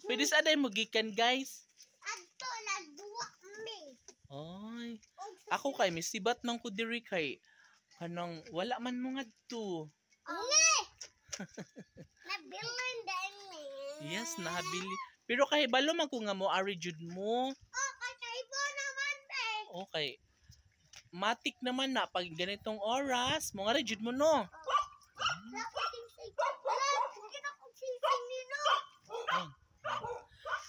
Pwede sa aday mo gikan guys. Adto nagduwa mi. Ay. Ako kay misibat man ko diri kay kanang wala man mo ngadto. Uli! Nabilin din ni. Yes, nahabili. Pero kay balo man ko nga mo ari jud mo. Oh, kakaibo naman eh. Okay. Matik naman na pag ganitong oras, mo nga rin jud mo no.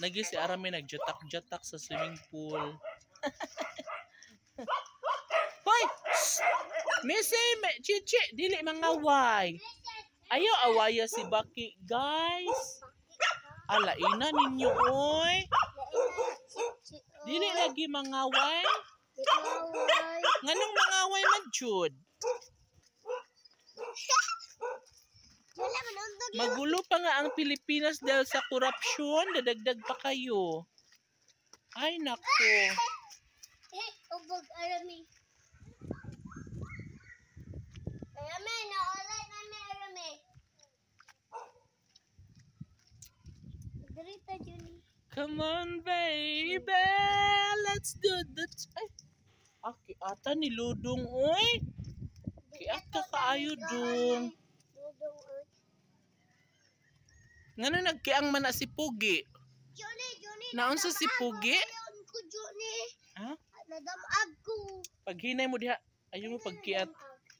Nagi si Arami nagjatak-jatak sa swimming pool. Hoy! Missy, Chichi, dili mangaway. Ayaw awaya si Baki, guys. Alaina ninyo, oy. Dili lagi mangaway. Nganong mangaway man jud? Magulo pa nga ang Pilipinas dahil sa korupsyon, dadagdag pa kayo. Ay nako. Ubog Arami. Arami, na-alay na ni Arami. Dirita Juni. Come on, baby. Let's do that. Ay. Aki ata ni Ludong, oy. Kiat ka kaayo dong. Ngano nagkiang man na si Pugi? Juni. Naunsa si Pugi? Juni. Ha? Nadamag ko. Pag hinay mo diha, ayaw mo pagkiat.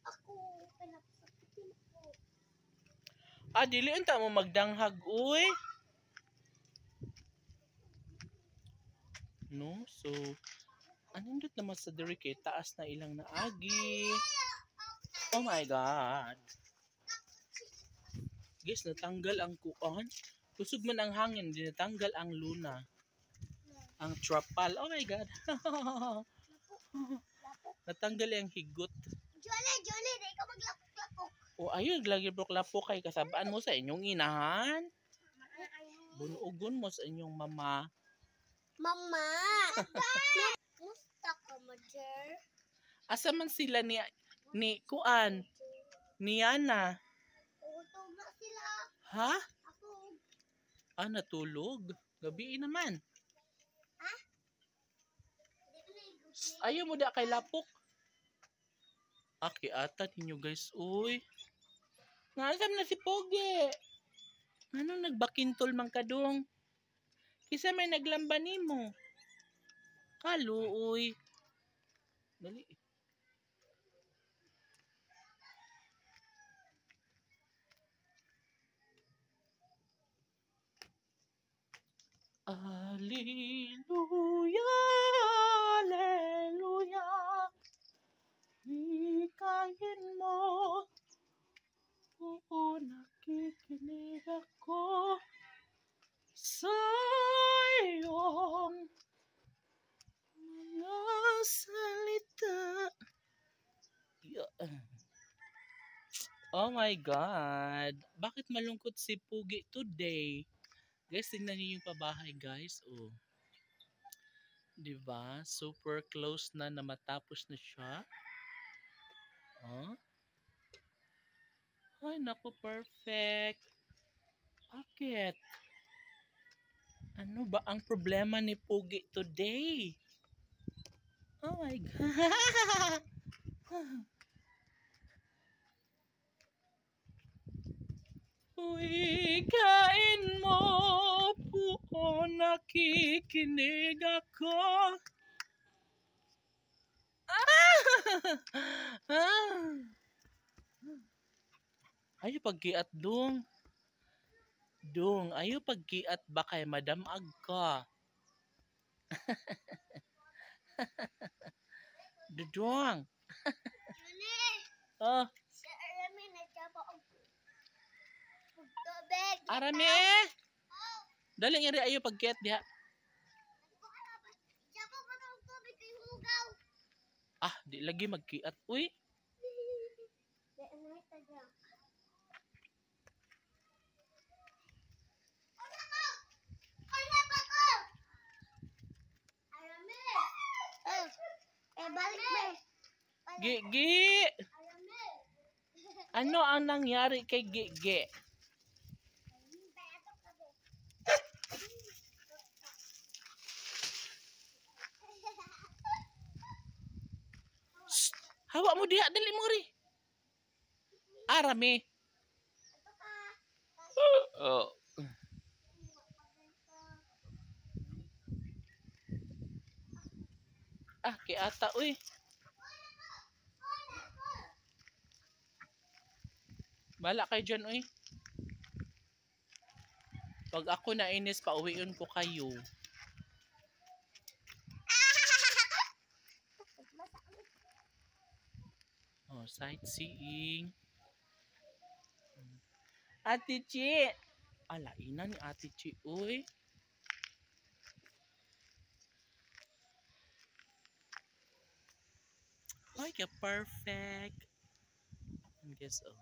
Ako, pinapasakitin ko. Ah, dili unta mo magdanghag, uy. No, so anindot naman sa diri kay taas na ilang naagi. Oh my god. Guys, natanggal ang kuan. Kusog man ang hangin, di natanggal ang luna. Ang trapal. Oh my god. Natanggal ang higot. Juni, di ka maglapok-lapok. O ayun, lagi lapok kay kasabaan mo sa inyong inahan. Bunugon mo sa inyong mama. Mama! Musta ka, mother? Asa man sila ni kuan? Ni Yana. Utog na sila. Ha? Ako. Ah, natulog. Gabi naman. Ha? Ayaw mo da kay lapok. Aki ata ninyo guys, uy. Nasam na si Pogi. Anong nagbakintol man kadong? Kisa may naglamba nimo. Kalo, uy. Dali. Alleluia, alleluia. Hikayin mo. Oo, nakikinig ako sa iyong mga salita. Oh my God. Bakit malungkot si Pugi today? Guys, tingnan niyo yung pabahay, guys. Oh. Diba? Super close na matapos na siya. Oh. Ay, naku, perfect. Bakit? Ano ba ang problema ni Pugi today? Oh my God. Uy, kain mo po, nakikinig ako. Ayo pagkiat dong. Dong, ayo pagkiat ba kay madamag ka? Dudong. Juni! Oh, Si Arami nagtapa og tubig. Arami. Dali nga rin ayo pagkiat diha. Tapa pa ng tubig kay hugaw. Ah, di lagi magkiat. Uy. Balik ba? Gigi. Ano ang nangyari kay Gigi? Hawa mo diha, dali mo ri. Arami. Oh. Kay ata, uy. Bala kayo dyan, uy. Pag ako nainis, pauwiin ko kayo. Oh, sightseeing. Ate Chi. Alaina ni Ate Chi, uy. Ay, ka perfect. I guess, no?